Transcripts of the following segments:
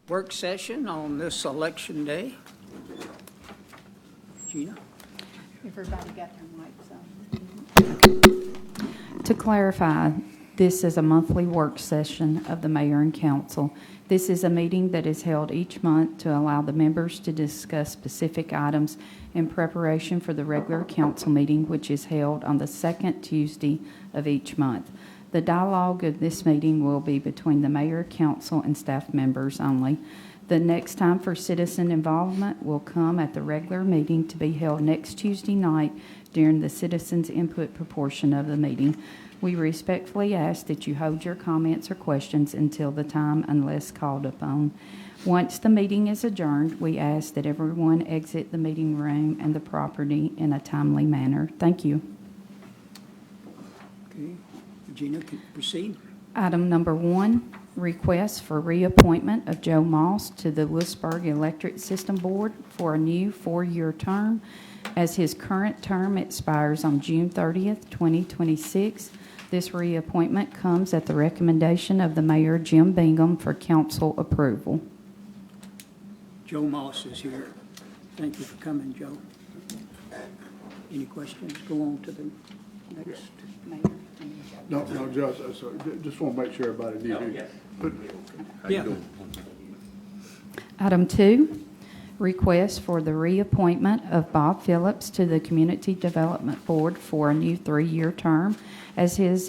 Work session on this election day. Gina? Everybody got their mics on. To clarify, this is a monthly work session of the mayor and council. This is a meeting that is held each month to allow the members to discuss specific items in preparation for the regular council meeting, which is held on the second Tuesday of each month. The dialogue of this meeting will be between the mayor, council, and staff members only. The next time for citizen involvement will come at the regular meeting to be held next Tuesday night during the citizens' input proportion of the meeting. We respectfully ask that you hold your comments or questions until the time unless called upon. Once the meeting is adjourned, we ask that everyone exit the meeting room and the property in a timely manner. Thank you. Okay, Gina, can you proceed? Item number 1, request for reappointment of Joe Moss to the Lewisburg Electric System Board for a new 4-year term, as his current term expires on June 30th, 2026. This reappointment comes at the recommendation of the Mayor, Jim Bingham, for council approval. Joe Moss is here. Thank you for coming, Joe. Any questions? Go on to the next. Mayor. No, Judge, just want to make sure everybody knew. Yeah. Item 2, request for the reappointment of Bob Phillips to the Community Development Board for a new 3-year term, as his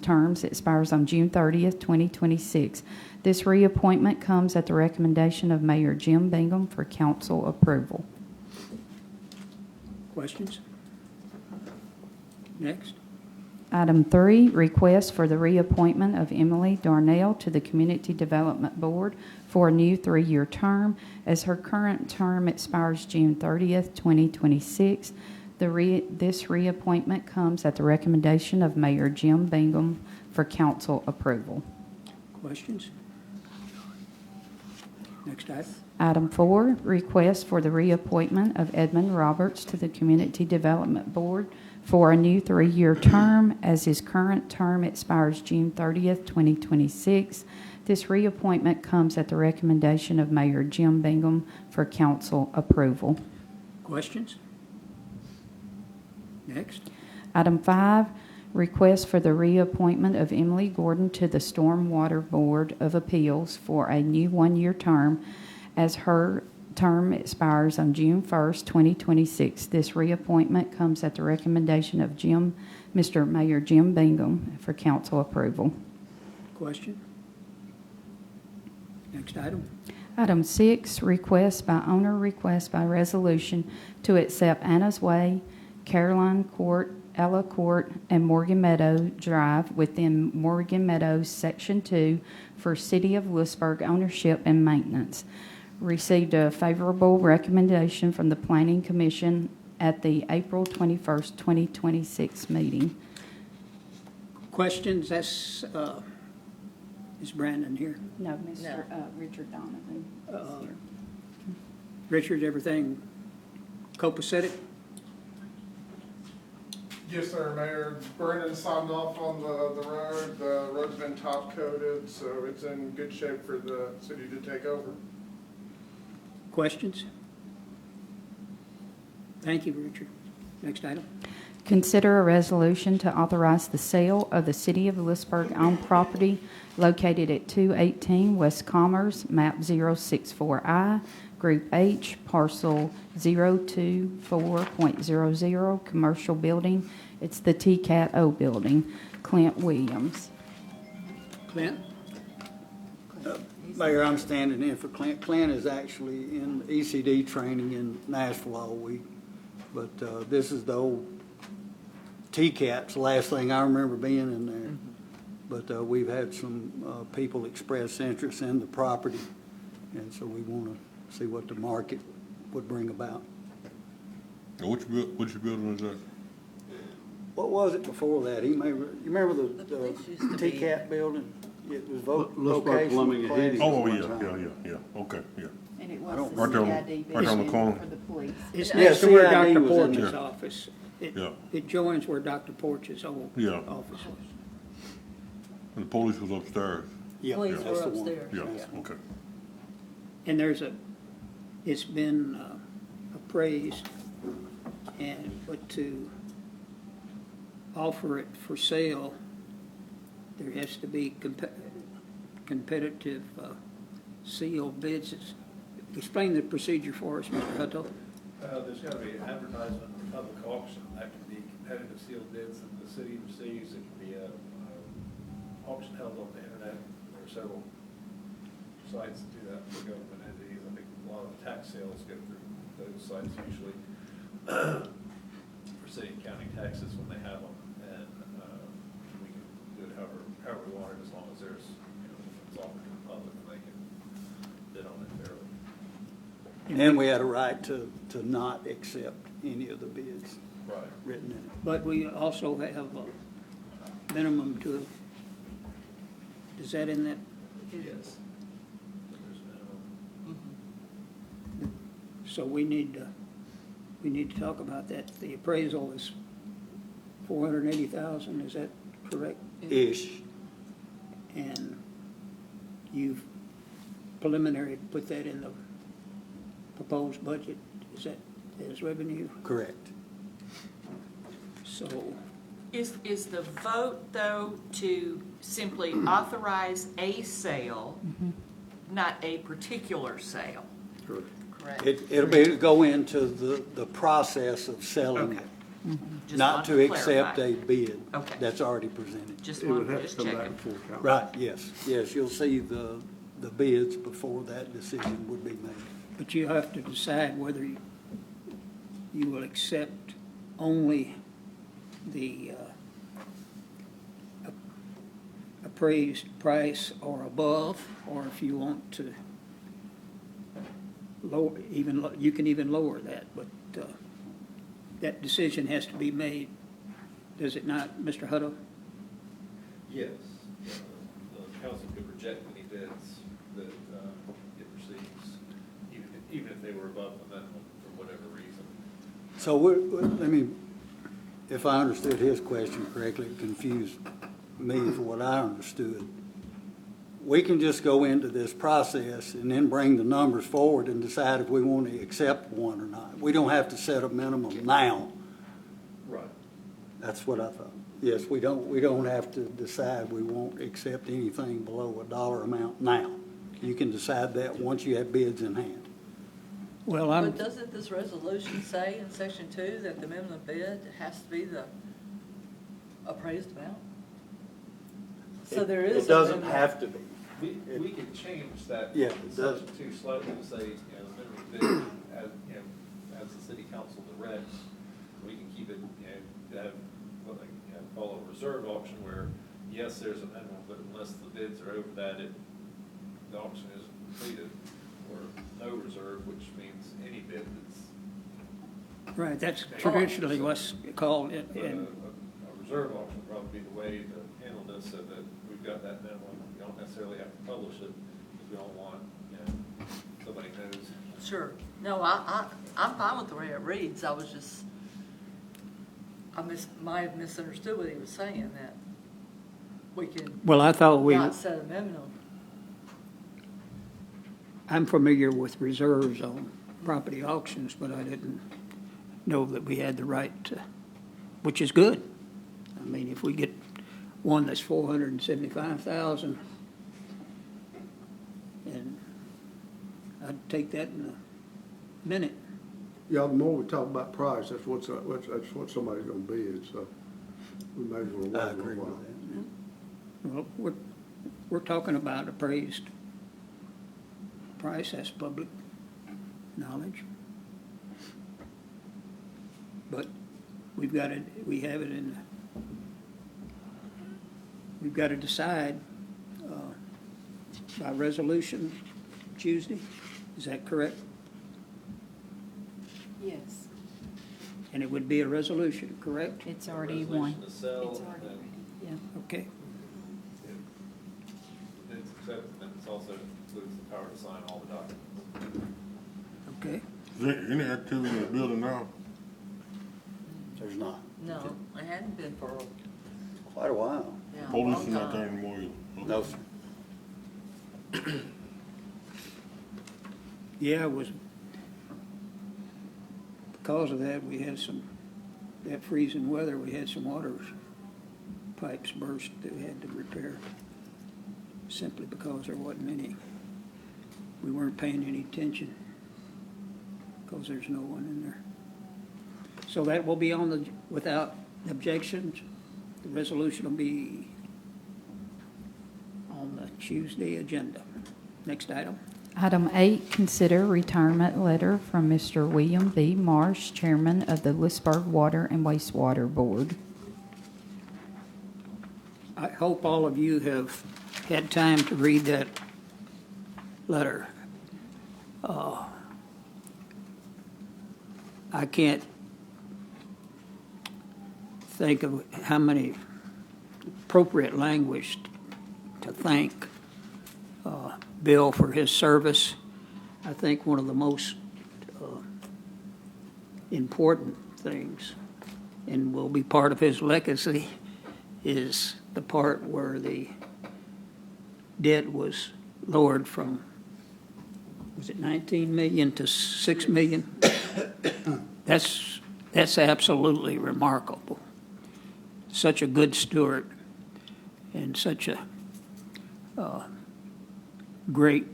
terms expires on June 30th, 2026. This reappointment comes at the recommendation of Mayor Jim Bingham for council approval. Questions? Next. Item 3, request for the reappointment of Emily Darnell to the Community Development Board for a new 3-year term, as her current term expires June 30th, 2026. This reappointment comes at the recommendation of Mayor Jim Bingham for council approval. Questions? Next item. Item 4, request for the reappointment of Edmund Roberts to the Community Development Board for a new 3-year term, as his current term expires June 30th, 2026. This reappointment comes at the recommendation of Mayor Jim Bingham for council approval. Questions? Next. Item 5, request for the reappointment of Emily Gordon to the Stormwater Board of Appeals for a new 1-year term, as her term expires on June 1st, 2026. This reappointment comes at the recommendation of Mr. Mayor Jim Bingham for council approval. Question? Next item. Item 6, request by resolution to accept Anna's Way, Caroline Court, Ella Court, and Morgan Meadow Drive within Morgan Meadows Section 2 for City of Lewisburg ownership and maintenance. Received a favorable recommendation from the Planning Commission at the April 21st, 2026 meeting. Questions? That's, is Brandon here? No, Mr. Richard Donovan is here. Richard, everything copacetic? Yes, sir, Mayor. Brennan signed off on the road. The road's been top coated, so it's in good shape for the city to take over. Questions? Thank you, Richard. Next item. Consider a resolution to authorize the sale of the City of Lewisburg-owned property located at 218 West Commerce, map 064I, Group H, parcel 024.00, commercial building. It's the TCAT-O building. Clint Williams. Clint? Mayor, I'm standing in for Clint. Clint is actually in ECD training in Nashville all week, but this is the old TCAT's the last thing I remember being in there. But we've had some people express interest in the property, and so we want to see what the market would bring about. Which building is that? What was it before that? You remember the TCAT building? It was Lewisburg Plumbing and Heating. Oh, yeah. Okay, yeah. And it I don't- was the Right CID there on the corner. for the police. It's Yeah, next to where CID Dr. was in Porch's there. office. Yeah. It joins where Dr. Porch's old Yeah. office is. And the police was upstairs. Yeah, Police that's were the one. upstairs. Yeah, okay. And it's been appraised, but to offer it for sale, there has to be competitive sealed bids. Explain the procedure for us, Mr. Hutto. There's got to be an advertisement in the public auction. That can be competitive sealed bids that the city receives. It can be a auction held on the internet. There are several sites that do that for government entities. I think a lot of the tax sales go through those sites usually for city and county taxes when they have them. And we can do it however we want it, as long as there's, it's offered to the public and they can bid on it fairly. And we had a right to not accept any of the bids Right. written in it. But we also have a minimum to, is that in that? Yes. There's a minimum. So we need to talk about that. The appraisal is 480,000, is that correct? Ish. And you've preliminary put that in the proposed budget, is that as revenue? Correct. So, Is the vote, though, to simply authorize a sale, not a particular sale? Correct? It'll be to go into the process of selling Okay. it, Just not wanted to accept clarify. a bid Okay. that's already presented. Just It would wanted have to to just come check back it. before council. Right, yes, you'll see the bids before that decision would be made. but you have to decide whether you will accept only the appraised price or above, or if you want to lower, you can even lower that, but that decision has to be made, does it not, Mr. Hutto? Yes. The council could reject any bids that it receives, even if they were above the minimum for whatever reason. So let me, if I understood his question correctly, it confused me for what I understood. We can just go into this process and then bring the numbers forward and decide if we want to accept one or not. We don't have to set a minimum now. Right. That's what I thought. Yes, we don't have to decide we won't accept anything below a dollar amount now. You can decide that once you have bids in hand. Well, But doesn't this resolution say in section 2 that the minimum bid has to be the appraised amount? So there is. It doesn't a minimum. have to be. We could change that. Yeah, it does. Section 2 slightly to say, the minimum bid, as the city council directs, we can keep it, to have what they call a reserve auction where, yes, there's a minimum, but unless the bids are over that, the auction is completed, or no reserve, which means any bid that's. right, that's traditionally what's called it, But and a reserve auction would probably be the way to handle this, so that we've got that minimum. We don't necessarily have to publish it, because we don't want, somebody knows. Sure. No, I'm fine with the way it reads. I was just, might have misunderstood what he was saying, that we can well, I thought not set a minimum. I'm familiar with reserves on property auctions, but I didn't know that we had the right to, which is good. I mean, if we get one that's 475,000, and I'd take that in a minute. Yeah, the more we talk about price, that's what somebody's gonna bid, so we may as well wait I a agree little with while. that. Well, we're talking about appraised price, that's public knowledge. But we have it in, we've got to decide by resolution Tuesday, is that correct? Yes. And it would be a resolution, correct? It's already one. Resolution to sell, It's and already then ready, yeah. Okay, if it's accepted, then it's also includes the power to sign all the documents. okay. Is there any activity in the building now? There's not. No, it hadn't been for Quite a while. a Police long is not there time. anymore either? Okay. No, sir. Yeah, it was, because of that, we had that freezing weather, we had some water pipes burst that we had to repair, simply because there wasn't any, we weren't paying any attention, because there's no one in there. So that will be on without objections, the resolution will be on the Tuesday agenda. Next item. Item 8, consider retirement letter from Mr. William B. Marsh, Chairman of the Lewisburg Water and Wastewater Board. I hope all of you have had time to read that letter. I can't think of how many appropriate language to thank Bill for his service. I think one of the most important things, and will be part of his legacy, is the part where the debt was lowered from, was it 19 million to 6 million? That's absolutely remarkable. Such a good steward and such a great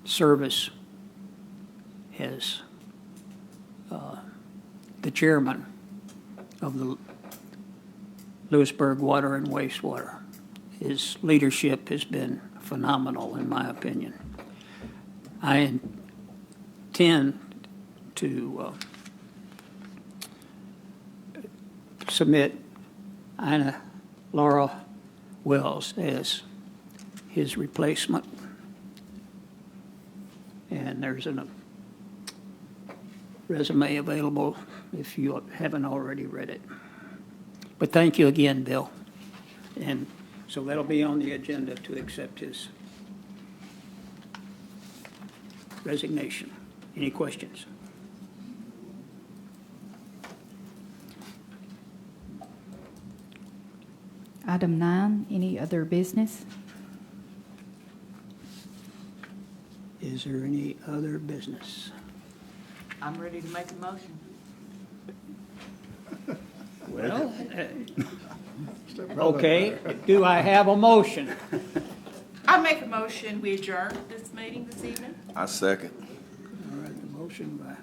service as the chairman of the Lewisburg Water and Wastewater. His leadership has been phenomenal, in my opinion. I intend to submit Ina Laura Wells as his replacement. And there's a resume available if you haven't already read it. But thank you again, Bill. And so that'll be on the agenda to accept his resignation. Any questions? Item 9, any other business? Is there any other business? I'm ready to make a motion. Well, okay, do I have a motion? I make a motion, we adjourn this meeting this evening. I second. All right, the motion by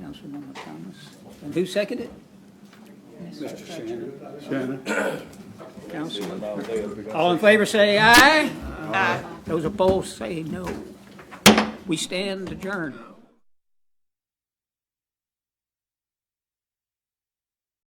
Councilwoman Thomas. And who seconded it? Mr. Shannon. Shannon? Councilman. All in favor say aye. Aye. Those opposed say no. We stand adjourned.